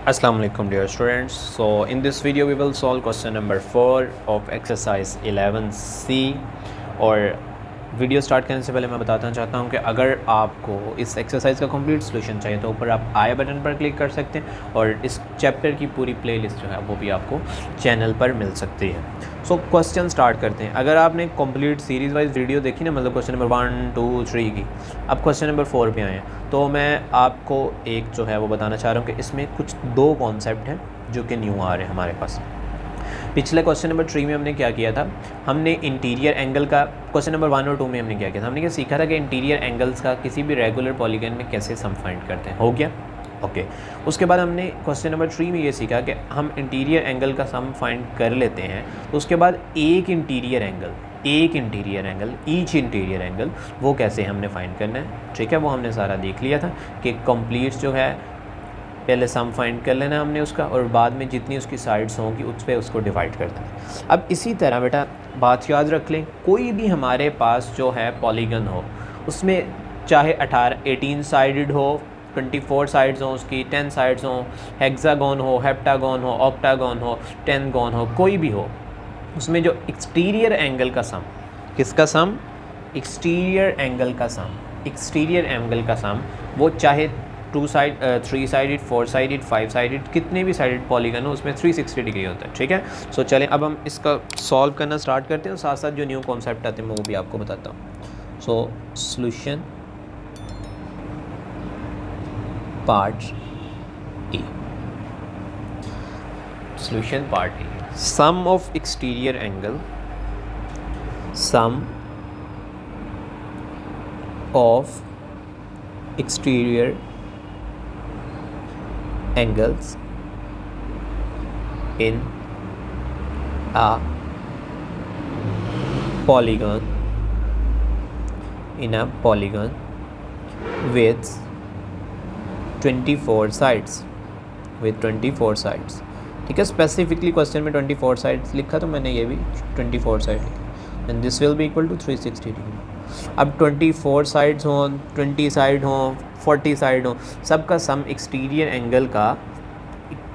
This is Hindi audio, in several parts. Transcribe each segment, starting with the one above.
Assalamu alaikum dear students. So in this video we will solve question number 4 of exercise 11C. और वीडियो स्टार्ट करने से पहले मैं बताना चाहता हूं कि अगर आपको इस एक्सरसाइज का कंप्लीट सॉल्यूशन चाहिए तो ऊपर आप आई बटन पर क्लिक कर सकते हैं और इस चैप्टर की पूरी प्लेलिस्ट जो है वो भी आपको चैनल पर मिल सकती है। सो क्वेश्चन स्टार्ट करते हैं। अगर आपने कंप्लीट सीरीज़ वाइज वीडियो देखी ना, मतलब क्वेश्चन नंबर 1 2 3 की, अब क्वेश्चन नंबर 4 पे आए हैं, तो मैं आपको एक जो है वो बताना चाह रहा हूँ कि इसमें कुछ दो कॉन्सेप्ट हैं जो कि न्यू आ रहे हैं हमारे पास। पिछले क्वेश्चन नंबर 3 में हमने क्या किया था, हमने इंटीरियर एंगल का, क्वेश्चन नंबर 1 और 2 में हमने क्या किया था, हमने क्या सीखा था कि इंटीरियर एंगल्स का किसी भी रेगुलर पॉलीगन में कैसे सम फाइंड करते हैं। हो गया ओके। उसके बाद हमने क्वेश्चन नंबर 3 में ये सीखा कि हम इंटीरियर एंगल का सम फाइंड कर लेते हैं, तो उसके बाद एक interior angle each interior angle वो कैसे हमने फाइंड करना है। ठीक है, वो हमने सारा देख लिया था कि कंप्लीट जो है पहले सम फाइंड कर लेना हमने उसका, और बाद में जितनी उसकी साइड्स होंगी उस पर उसको डिवाइड कर देना। अब इसी तरह बेटा बात याद रख लें, कोई भी हमारे पास जो है पॉलीगन हो, उसमें चाहे 18 साइडेड हो, 24 साइड्स हों, उसकी 10 साइड्स हों, हेक्सागोन हो, हेप्टागोन हो, ऑक्टागोन हो, टेनगोन हो, कोई भी हो, उसमें जो एक्सटीरियर एंगल का सम, किसका सम, एक्सटीरियर एंगल का सम, वो चाहे 2 साइड 3 साइडेड 4 साइडेड 5 साइडेड कितने भी साइडेड पॉलीगन हो, उसमें 360 डिग्री होता है। ठीक है, सो चलें अब हम इसका सॉल्व करना स्टार्ट करते हैं, साथ साथ जो न्यू कॉन्सेप्ट आते हैं मैं वो भी आपको बताता हूँ। So solution part A, solution part A, sum of exterior angle, sum of exterior angles in a polygon with 24 sides, ठीक है। स्पेसिफिकली क्वेश्चन में 24 साइड्स लिखा, तो मैंने ये भी 24 साइड लिखा, and this will be equal to 360 degree. अब 24 साइड्स हों, 20 साइड हों, 40 साइड हों, सबका सम एक्सटीरियर एंगल का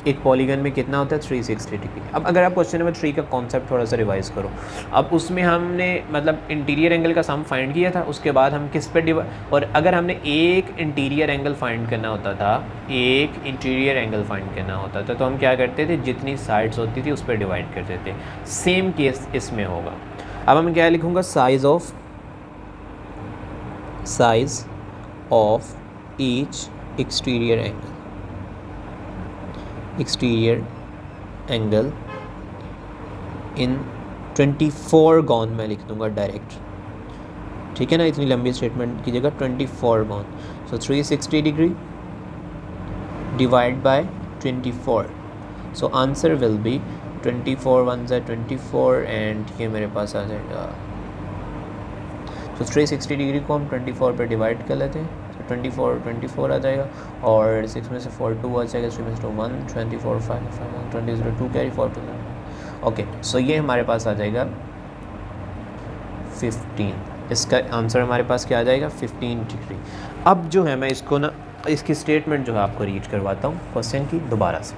एक पॉलीगन में कितना होता है, 360 डिग्री। अब अगर आप क्वेश्चन नंबर 3 का कॉन्सेप्ट थोड़ा सा रिवाइज करो, अब उसमें हमने मतलब इंटीरियर एंगल का सम फाइंड किया था, उसके बाद हम किस पे और अगर हमने एक इंटीरियर एंगल फाइंड करना होता था, तो हम क्या करते थे, जितनी साइड्स होती थी उस पर डिवाइड करते थे। सेम केस इसमें होगा। अब हम क्या लिखूँगा, size of each exterior angle in 24 gone मैं लिख दूंगा डायरेक्ट। ठीक है ना, इतनी लंबी स्टेटमेंट की जगह 24 gone, so 360 degree divide by 24, so answer will be 24 1 ज़ा 24, एंड ये मेरे पास आ जाएगा, तो 360 डिग्री को हम 24 पर डिवाइड कर लेते हैं, 24 आ जाएगा, और 6 में से 4 2 आ जाएगा, 3 में से 2 1, 24 5 20 2 कैरी 4 2। ओके, सो ये हमारे पास आ जाएगा 15। इसका आंसर हमारे पास क्या आ जाएगा, 15 डिग्री। अब जो है मैं इसको ना, इसकी स्टेटमेंट जो है आपको रीड करवाता हूँ क्वेश्चन की दोबारा से।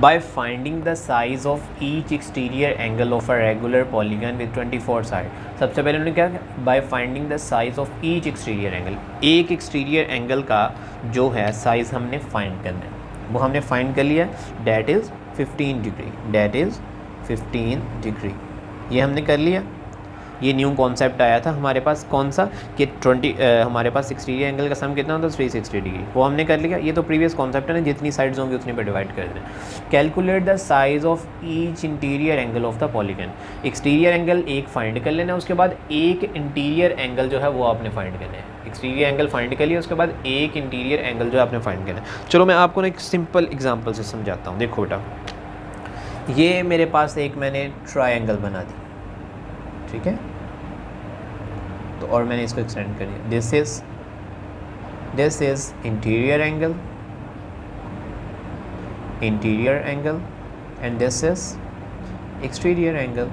By finding the size of each exterior angle of a regular polygon with 24 sides, सबसे पहले उन्होंने क्या किया, by finding the size of each exterior angle, एक एक्सटीरियर एंगल का जो है साइज़ हमने फाइंड करना है, वो हमने फाइंड कर लिया, डेट इज़ 15 डिग्री, ये हमने कर लिया। ये न्यू कॉन्सेप्ट आया था हमारे पास, कौन सा, कि हमारे पास एक्सटीरियर एंगल का सम कितना होता है, 360 डिग्री, वो हमने कर लिया। ये तो प्रीवियस कॉन्सेप्ट है ना, जितनी साइड्स होंगी उतनी पे डिवाइड कर देना। Calculate the size of each interior angle of the polygon, exterior angle एक फाइंड कर लेना, उसके बाद एक इंटीरियर एंगल जो है वो आपने फाइंड करना है। एक्सटीरियर एंगल फाइंड कर लिया, उसके बाद एक इंटीरियर एंगल जो है आपने फाइंड करना है। चलो मैं आपको ना एक सिंपल एग्जाम्पल से समझाता हूँ। देखो बेटा, ये मेरे पास एक मैंने ट्रायंगल बना दी, ठीक है, तो और मैंने इसको एक्सटेंड कर दिया, this is interior angle and this is exterior angle.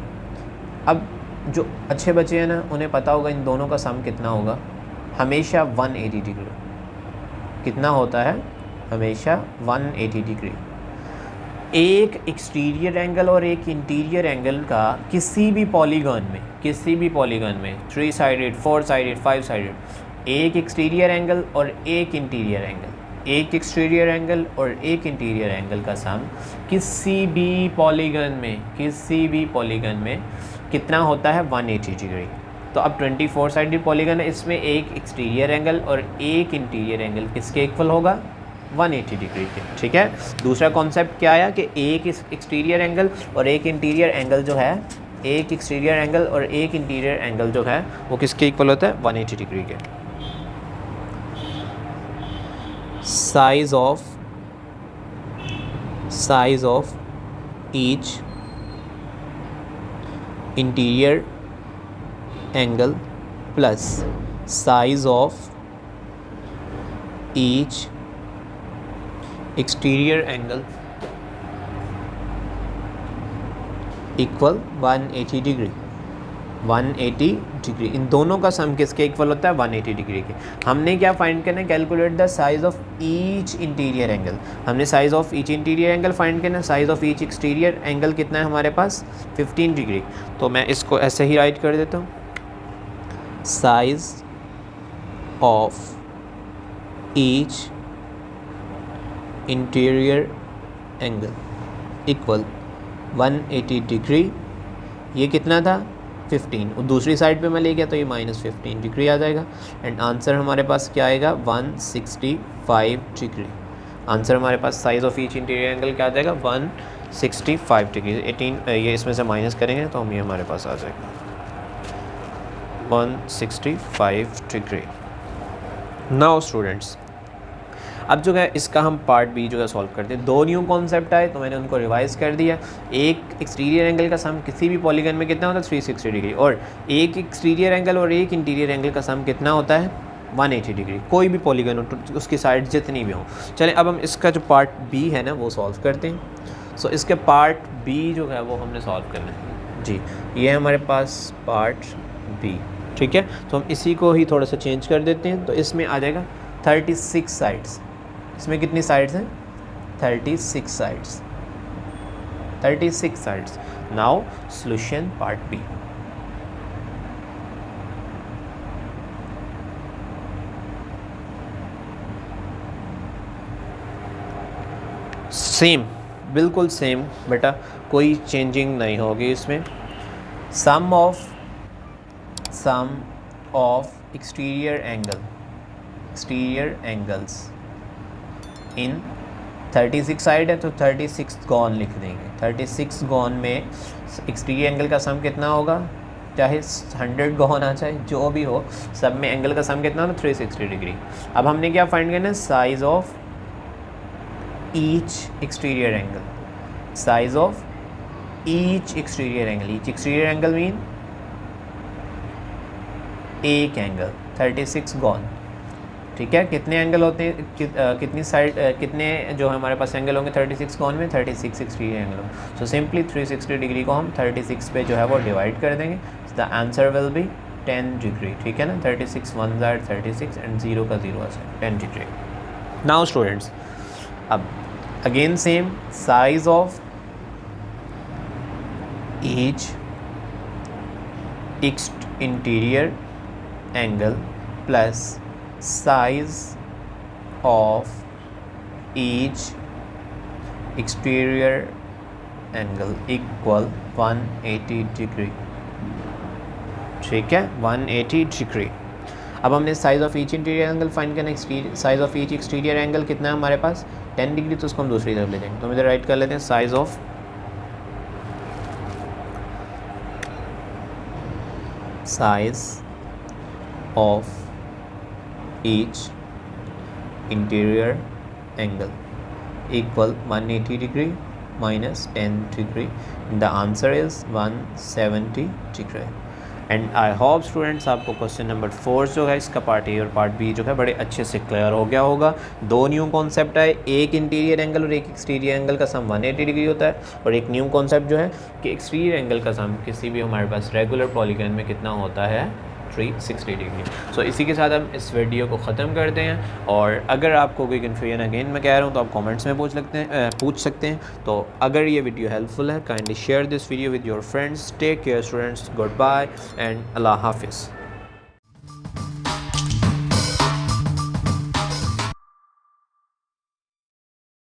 अब जो अच्छे बच्चे हैं ना, उन्हें पता होगा इन दोनों का सम कितना होगा, हमेशा 180 डिग्री। कितना होता है, हमेशा 180 डिग्री। एक एक्सटीरियर एंगल और एक इंटीरियर एंगल का किसी भी पॉलीगॉन में 3 साइडेड, 4 साइडेड, 5 साइडेड, एक एक्सटीरियर एंगल और एक इंटीरियर एंगल, एक एक्सटीरियर एंगल और एक इंटीरियर एंगल का सम किसी भी पॉलीगॉन में कितना होता है? 180 डिग्री। तो अब 24 साइडेड पॉलीगॉन है, इसमें एक एक्सटीरियर एंगल और एक इंटीरियर एंगल किसके इक्वल होगा? 180 डिग्री के। ठीक है, दूसरा कॉन्सेप्ट क्या आया कि एक एक्सटीरियर एंगल और एक इंटीरियर एंगल जो है, एक एक्सटीरियर एंगल और एक इंटीरियर एंगल जो है वो किसके इक्वल होता है? 180 डिग्री के। Size of each interior angle plus size of each exterior angle equal 180 degree. 180 degree, इन दोनों का सम किसके इक्वल होता है? 180 डिग्री के। हमने क्या फाइंड करना है? Calculate the size of each interior angle. हमने size of each interior angle find करना है। Size of each exterior angle कितना है हमारे पास? 15 डिग्री। तो मैं इसको ऐसे ही राइट कर देता हूँ, size of each interior angle equal 180 degree. ये कितना था? 15, और दूसरी साइड पे मैं ले गया तो ये -15 डिग्री आ जाएगा। एंड आंसर हमारे पास क्या आएगा? 165 डिग्री। आंसर हमारे पास size of each interior angle क्या आ जाएगा? 165 डिग्री। 18 ये इसमें से माइनस करेंगे तो हम ये हमारे पास आ जाएगा 165 डिग्री। नाउ स्टूडेंट्स, अब जो है इसका हम पार्ट बी जो है सॉल्व करते हैं। 2 न्यू कॉन्सेप्ट आए तो मैंने उनको रिवाइज कर दिया। एक एक्सटीरियर एंगल का सम किसी भी पॉलीगन में कितना होता है? 360 डिग्री। और एक एक्सटीरियर एंगल और एक इंटीरियर एंगल का सम कितना होता है? 180 डिग्री। कोई भी पॉलीगन हो, उसकी साइड जितनी भी हो। चलें अब हम इसका जो पार्ट बी है ना वो सॉल्व करते हैं। सो इसके पार्ट बी जो है वो हमने सॉल्व करना है जी। ये है हमारे पास पार्ट बी। ठीक है, तो हम इसी को ही थोड़ा सा चेंज कर देते हैं। तो इसमें आ जाएगा 36 साइड्स। इसमें कितनी साइड्स हैं? 36 sides. 36 sides. Now solution part B. Same, बिल्कुल सेम बेटा, कोई चेंजिंग नहीं होगी इसमें। Sum of exterior angles in 36 side है तो 36 गॉन लिख देंगे। 36 गॉन में एक्सटीरियर एंगल का सम कितना होगा? चाहे 100 गॉन आ, चाहे जो भी हो, सब में एंगल का सम कितना होगा? 360 डिग्री। अब हमने क्या फाइंड करना है? Size of each exterior angle. Size of each exterior angle. Each exterior angle mean एक एंगल, 36 गॉन। ठीक है, कितने एंगल होते हैं? कितनी साइड, कितने जो हमारे पास एंगल होंगे 36 कॉन में? 36 exterior angle. So simply 360 degree को हम 36 पे जो है वो डिवाइड कर देंगे। The answer will be 10 degree. ठीक है ना, 36 1 ज़ार 36 एंड 0 का 0 आ जाए 10 डिग्री। नाउ स्टूडेंट्स, अब again same, size of each interior angle plus size of each exterior angle equal 180 degree. ठीक है, 180 डिग्री। अब हमने size of each interior angle find करना। Size of each exterior angle कितना है हमारे पास? 10 डिग्री। तो उसको हम दूसरी तरफ ले लेंगे। तो हम इधर राइट कर लेते हैं size of each interior angle equal 180 degree minus 10 degree. The answer is 170 degree. And I hope students आपको क्वेश्चन नंबर 4 जो है इसका पार्ट ए और पार्ट बी जो है बड़े अच्छे से क्लियर हो गया होगा। 2 न्यू कॉन्सेप्ट आए, एक इंटीरियर एंगल और एक एक्सटीरियर एंगल का सम 180 डिग्री होता है, और एक न्यू कॉन्सेप्ट जो है कि एक्सटीरियर एंगल का सम किसी भी हमारे पास रेगुलर पॉलीगन में कितना होता है? 360 डिग्री। सो इसी के साथ हम इस वीडियो को ख़त्म करते हैं, और अगर आपको कोई कन्फ्यूजन अगेन मैं कह रहा हूँ तो आप कमेंट्स में पूछ सकते हैं। तो अगर ये वीडियो हेल्पफुल है, kindly share this video with your friends. Take care students, good bye and अल्लाह हाफिज़।